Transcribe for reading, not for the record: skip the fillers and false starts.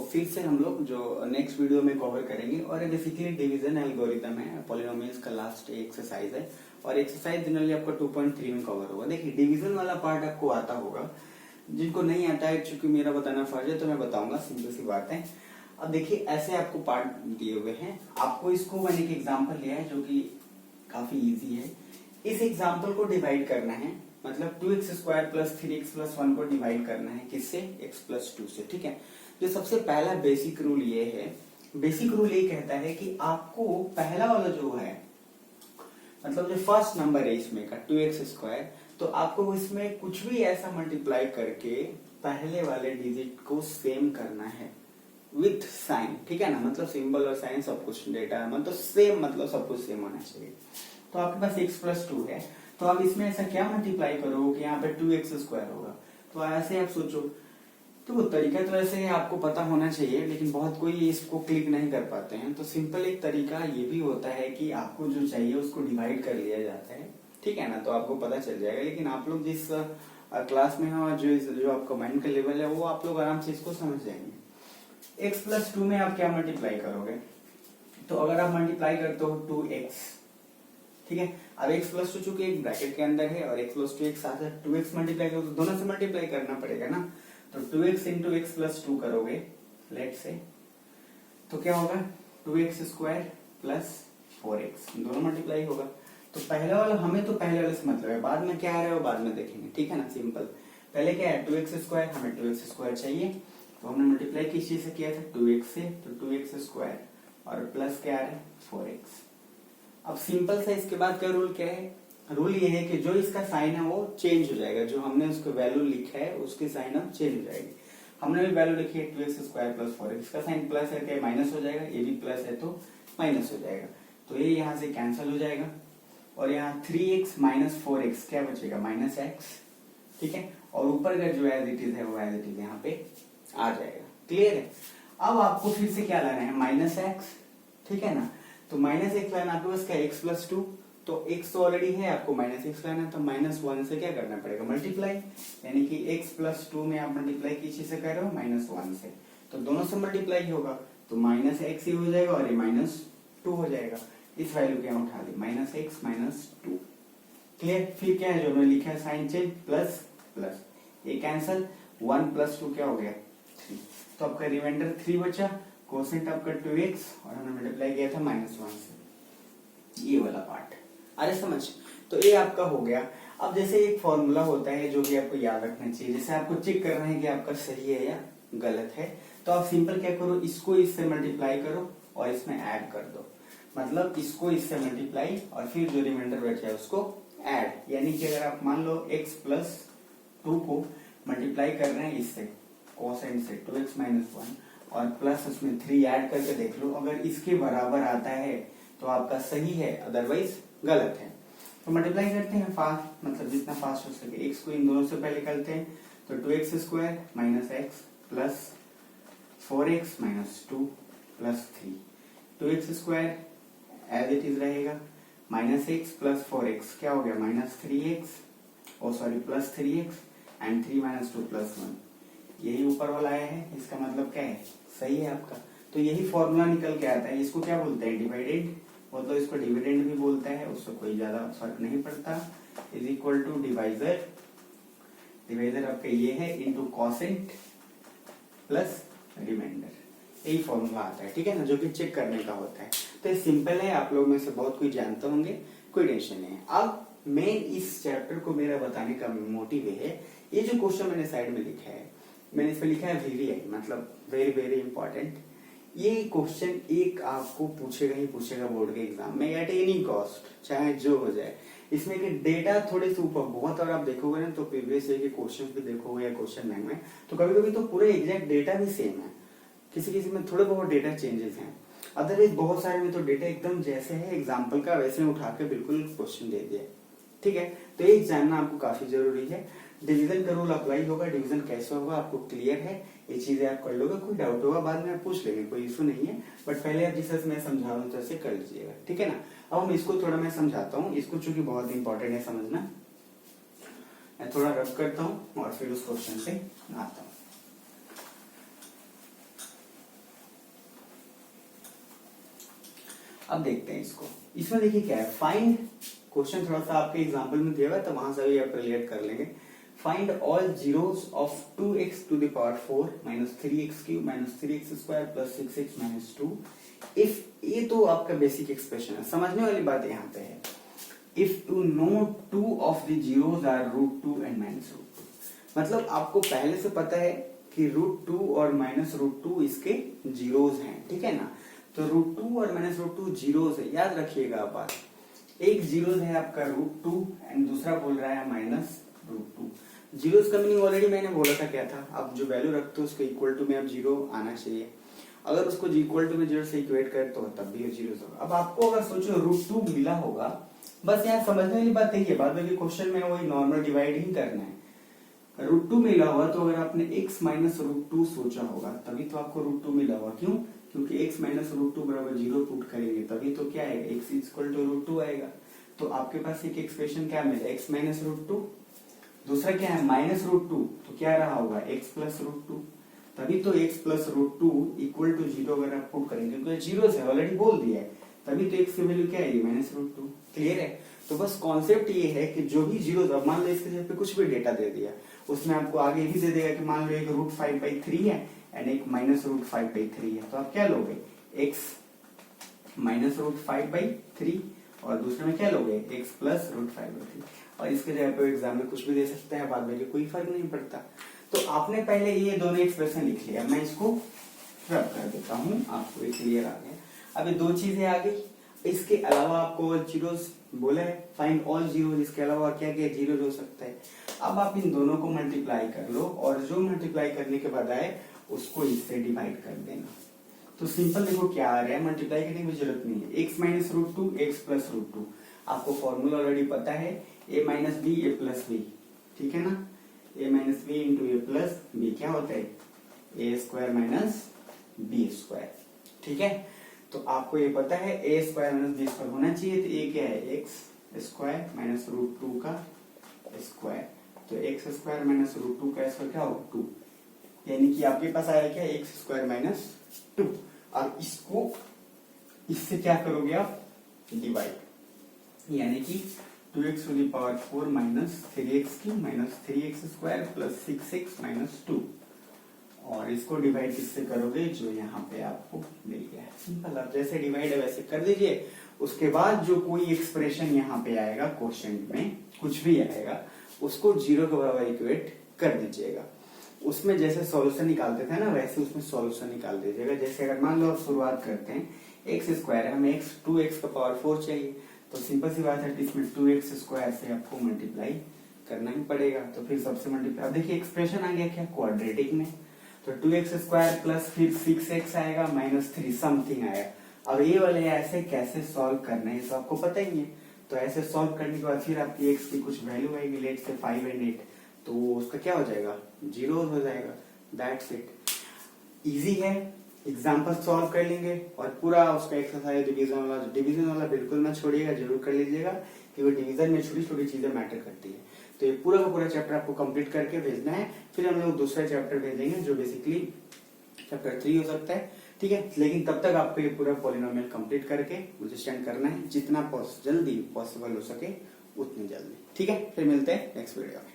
फिर से हम लोग जो नेक्स्ट वीडियो में कवर करेंगे और ये बेसिकली डिवीजन एल्गोरिथम है, पॉलिनोमियल्स का लास्ट एक्सरसाइज है और एक्सरसाइज जनरली आपका 2.3 में कवर होगा। देखिए डिवीजन वाला पार्ट आपको आता होगा, जिनको नहीं आता है चूंकि मेरा बताना फर्ज है तो मैं बताऊंगा, सिंपल सी बात है। अब देखिए ऐसे आपको पार्ट दिए हुए हैं, आपको इसको मैंने एक एग्जाम्पल लिया है जो कि काफी इजी है। इस एग्जाम्पल को डिवाइड करना है, मतलब 2x² + 3x + 1 को डिवाइड करना है किससे, x + 2 से। ठीक है, जो सबसे पहला बेसिक रूल ये है, बेसिक रूल ये कहता है कि आपको पहला वाला जो है, मतलब जो फर्स्ट नंबर है इसमें का 2x², तो आपको इसमें कुछ भी ऐसा मल्टीप्लाई करके पहले वाले डिजिट को सेम करना है विथ साइन। ठीक है ना, मतलब सिंबल और साइन सब कुछ डेटा मतलब सेम, मतलब सब कुछ सेम होना चाहिए। तो आपके पास x + 2 है, तो आप इसमें ऐसा क्या मल्टीप्लाई करो कि यहाँ पे 2x² होगा। तो ऐसे आप सोचो, तो तरीका तो ऐसे आपको पता होना चाहिए, लेकिन बहुत कोई इसको क्लिक नहीं कर पाते हैं। तो सिंपल एक तरीका ये भी होता है कि आपको जो चाहिए उसको डिवाइड कर लिया जाता है। ठीक है ना, तो आपको पता चल जाएगा। लेकिन आप लोग जिस क्लास में हो, जो आपका माइंड का लेवल है, वो आप लोग आराम से इसको समझ जाएंगे। x + 2 में आप क्या मल्टीप्लाई करोगे, तो अगर आप मल्टीप्लाई करते हो 2x, ठीक है। अब x + 2 चूंकि एक ब्रैकेट के अंदर है और x + 2 एक साथ है, 2x मल्टीप्लाई करो तो दोनों से मल्टीप्लाई करना पड़ेगा ना। तो 2x × x + 2 करोगे लेट से, तो क्या होगा 2x² + 4x, दोनों मल्टीप्लाई होगा। तो पहले वाला, हमें तो पहले वाले से मतलब है, बाद में क्या आ रहा है वो बाद में देखेंगे। ठीक है ना, सिंपल। पहले क्या है 2x², हमें 2x² चाहिए, तो हमने मल्टीप्लाई किस चीज से किया था, 2x से, तो 2x² और प्लस क्या आ रहा है 4x। अब सिंपल सा इसके बाद का रूल क्या है, रूल ये है कि जो इसका साइन है वो चेंज हो जाएगा, जो हमने उसको वैल्यू लिखा है उसकी साइन अब चेंज हो जाएगी। हमने भी वैल्यू लिखी है 2x² + 4x, इसका साइन प्लस है तो माइनस हो जाएगा, ये भी प्लस है तो माइनस हो जाएगा, तो ये यहाँ से कैंसिल हो जाएगा और यहाँ 3x - 4x क्या बचेगा -x। ठीक है, और ऊपर का जो एज इट इज है वो एज इट इज यहाँ पे आ जाएगा। क्लियर है। अब आपको फिर से क्या लाना है -x, ठीक है ना। तो -x लाना आपके पास क्या, x + 2, तो x तो ऑलरेडी है, आपको -x लाना है, तो -1 से क्या करना पड़ेगा, मल्टीप्लाई। यानी कि x + 2 में आप मल्टीप्लाई किस चीज से कर रहे हो, -1 से, तो दोनों से मल्टीप्लाई होगा, तो -x ही हो जाएगा और ये -2 हो जाएगा। इस वैल्यू के यहाँ उठा ली, -x - 2। क्लियर। फिर क्या है जो मैंने लिखा है साइन चेंज, प्लस प्लस, ये कैंसल, 1 + 2 क्या हो गया 3, तो आपका रिमाइंडर 3 बचा, कोसेंट आपका 2x और हमने मल्टीप्लाई किया था -1 से। ये वाला पार्ट अरे समझ, तो ये आपका हो गया। अब जैसे एक फॉर्मूला होता है जो कि आपको याद रखना चाहिए, जैसे आपको चेक करना है कि आपका सही है या गलत है, तो आप सिंपल क्या करो, इसको इससे मल्टीप्लाई करो और इसमें ऐड कर दो, मतलब इसको इससे मल्टीप्लाई और फिर जो रिमाइंडर बचा है उसको ऐड। यानी कि अगर आप मान लो x + 2 को मल्टीप्लाई कर रहे हैं इससे, कोसेंट से 2x - 1 और प्लस उसमें 3 ऐड करके देख लो, अगर इसके बराबर आता है तो आपका सही है, अदरवाइज गलत है। तो मल्टीप्लाई करते हैं फास्ट, मतलब जितना फास्ट हो सके। x को इन दोनों से पहले करते हैं, तो 2x² - x plus 4x - 2 plus 3, 2x² as it is रहेगा, -x + 4x क्या हो गया -3x, O sorry plus 3x and 3 - 2 + 1, यही ऊपर वाला आया है, इसका मतलब क्या है, सही है आपका। तो यही फॉर्मूला निकल के आता है, इसको क्या बोलते हैं, डिवाइडेंड, मतलब इसको डिविडेंड भी बोलते हैं, उससे कोई ज्यादा फर्क नहीं पड़ता। Is equal to divisor, divisor आपका ये है इनटू कोसेंट प्लस रिमाइंडर, यही फॉर्मूला आता है। ठीक है ना, जो कि चेक करने का होता है। तो ये सिंपल है, आप लोग में से बहुत कोई जानते होंगे, कोई टेंशन नहीं है। अब मेन इस चैप्टर को मेरा बताने का मोटिव है, ये जो क्वेश्चन मैंने साइड में लिखा है, मैंने इस पे लिखा है VVI, मतलब वेरी वेरी इंपॉर्टेंट। ये क्वेश्चन एक आपको पूछेगा ही पूछेगा बोर्ड के एग्जाम में एट एनी कॉस्ट, चाहे जो हो जाए। इसमें के डेटा थोड़े से ऊपर बहुत, और आप देखोगे ना तो प्रीवियस ईयर के क्वेश्चन भी देखोगे या क्वेश्चन बैंक में, तो कभी कभी तो पूरे एग्जैक्ट डेटा भी सेम है, किसी किसी में थोड़े बहुत डेटा चेंजेस हैं, अदरवाइज बहुत सारे में तो डेटा एकदम जैसे है एग्जाम्पल का वैसे उठा के बिल्कुल क्वेश्चन दे दिया। ठीक है, तो ये जानना आपको काफी जरूरी है। डिवीजन का रूल अप्लाई होगा, डिवीजन कैसे होगा आपको क्लियर है, ये चीजें आप कर लोगे। कोई डाउट होगा बाद में आप पूछ लेंगे, कोई इशू नहीं है, बट पहले आप जिस मैं समझा रहा हूँ तो ऐसे कर लीजिएगा। ठीक है ना। अब हम इसको थोड़ा मैं समझाता हूँ, इसको चूंकि बहुत इंपॉर्टेंट है समझना, मैं थोड़ा रब करता हूँ और फिर उस क्वेश्चन से आता हूँ। अब देखते हैं इसको। इसमें देखिए क्या है, फाइंड, क्वेश्चन थोड़ा सा आपके एग्जाम्पल में दिया हुआ है तो वहां से भी आप रिलेट कर लेंगे। Find all zeros of 2x to the power 4 minus 3x cube minus 3x square plus 6x minus 2 if, ये तो आपका बेसिक एक्सप्रेशन है, समझने वाली बात यहाँ पे है। If two no 2 of the zeros are √2 and minus √2, मतलब आपको पहले से पता है कि √2 और माइनस √2 इसके जीरोस हैं, ठीक है ना। तो √2 और माइनस √2 जीरोस है, याद रखिएगा आप बात। एक जीरोस है आपका √2 एंड दूसरा बोल रहा है माइनस √2। जीरोस का मीनिंग ऑलरेडी मैंने बोला था क्या था, आप जो वैल्यू रखते हो उसको इक्वल टू में अब जीरो आना चाहिए। अगर उसको इक्वल टू में जीरो से इक्वेट करे तो तब भी जीरो होगा। अब आपको अगर सोचो √2 मिला होगा, बस यहाँ समझने वाली बात यही है, बाद में क्वेश्चन में वही नॉर्मल डिवाइड ही करना है। √2 मिला हुआ तो अगर आपने x माइनस √2 सोचा होगा तभी तो आपको √2 मिला हुआ। क्यों? क्योंकि x माइनस √2 बराबर 0 पुट करेंगे तभी तो क्या आएगा, x इक्वल टू √2 आएगा। तो आपके पास एक एक्सप्रेशन क्या मिला, x माइनस √2, दूसरा क्या है माइनस √2, तो क्या रहा होगा x प्लस √2, तभी तो x प्लस √2 इक्वल टू 0 अगर आप पुट करेंगे तो जीरो से ऑलरेडी बोल दिया है, तभी तो x की वैल्यू क्या आएगी माइनस √2। क्लियर है? तो बस कॉन्सेप्ट ये है कि जो भी जीरो, अब मान लो इसके जगह पे कुछ भी डेटा दे दिया, उसमें आपको आगे भी दे देगा कि मान लो एक √5/3 है एंड एक माइनस √5/3 है, तो आप क्या लोगे, x माइनस √5/3 और दूसरे में क्या लोगे, x प्लस √5/3। और इसके जगह पे एग्जाम में कुछ भी दे सकते हैं, बाद में कोई फर्क नहीं पड़ता। तो आपने पहले ये दोनों एक्सप्रेशन लिख लिया, मैं इसको रब कर देता हूँ, आपको क्लियर आ गया। अब ये दो चीजें आ गई, इसके अलावा आपको जीरोस बोला है, फाइंड ऑल जीरो, इसके अलावा क्या क्या जीरो हो सकता है। अब आप इन दोनों को मल्टीप्लाई कर लो और जो मल्टीप्लाई करने के बाद आए उसको इससे डिवाइड कर देना। तो सिंपल देखो क्या आ रहा है, मल्टीप्लाई करने की जरूरत नहीं है, x माइनस √2 x प्लस √2, आपको फॉर्मूला ऑलरेडी पता है, a minus B A plus B, ठीक है ना, a minus B into A plus B क्या होता है, a square minus B square, ठीक है। तो आपको ये पता है a square minus B square होना चाहिए, तो a क्या है, x स्क्वायर माइनस √2 का स्क्वायर, तो x स्क्वायर माइनस √2 का स्क्वायर क्या होगा 2, यानी कि आपके पास आया क्या x स्क्वायर माइनस 2। और इसको इससे क्या करोगे आप, डिवाइड, यानी कि 2x to the power 4 minus 3x cube minus 3x square plus 6x minus 2, और इसको डिवाइड किससे करोगे, जो यहाँ पे आपको मिल गया है। सिंपल, आप जैसे डिवाइड है वैसे कर दीजिए। उसके बाद जो कोई एक्सप्रेशन यहाँ पे आएगा क्वेश्चन में, कुछ भी आएगा, उसको 0 के बराबर इक्वेट कर दीजिएगा। उसमें जैसे सॉल्यूशन निकालते थे ना, वैसे उसमें सॉल्यूशन निकाल दीजिएगा। जैसे अगर मान लो आप शुरुआत करते हैं, एक्स स्क्वायर है, हमें 2x का पावर 4 चाहिए, तो सिंपल सी बात है, इसमें 2x स्क्वायर से आपको मल्टीप्लाई करना ही पड़ेगा। तो फिर सबसे मल्टीप्लाई, अब देखिए एक्सप्रेशन आ गया क्या, क्वाड्रेटिक में, तो 2x स्क्वायर प्लस फिर 6x आएगा माइनस 3 समथिंग आएगा। अब ये वाले ऐसे कैसे सॉल्व करना है, तो आपको पता ही है। तो ऐसे सॉल्व करने के बाद फिर आपकी x की कुछ वैल्यू आएगी, लेट से 5 और 8, तो उसका क्या हो जाएगा, 0 हो जाएगा। दैट्स इट, इजी है, एग्जाम्पल सॉल्व कर लेंगे और पूरा उसका एक्सरसाइज डिवीजन वाला बिल्कुल मत छोड़िएगा, जरूर कर लीजिएगा, क्योंकि डिवीजन में छोटी छोटी चीजें मैटर करती है। तो ये पूरा का पूरा चैप्टर आपको कंप्लीट करके भेजना है, फिर हम लोग दूसरा चैप्टर भेजेंगे जो बेसिकली चैप्टर 3 हो सकता है, ठीक है। लेकिन तब तक आपको ये पूरा पॉलिनोमियल कंप्लीट करके मुझे सेंड करना है, जितना जल्दी पॉसिबल हो सके उतनी जल्दी, ठीक है। फिर मिलते हैं नेक्स्ट वीडियो में।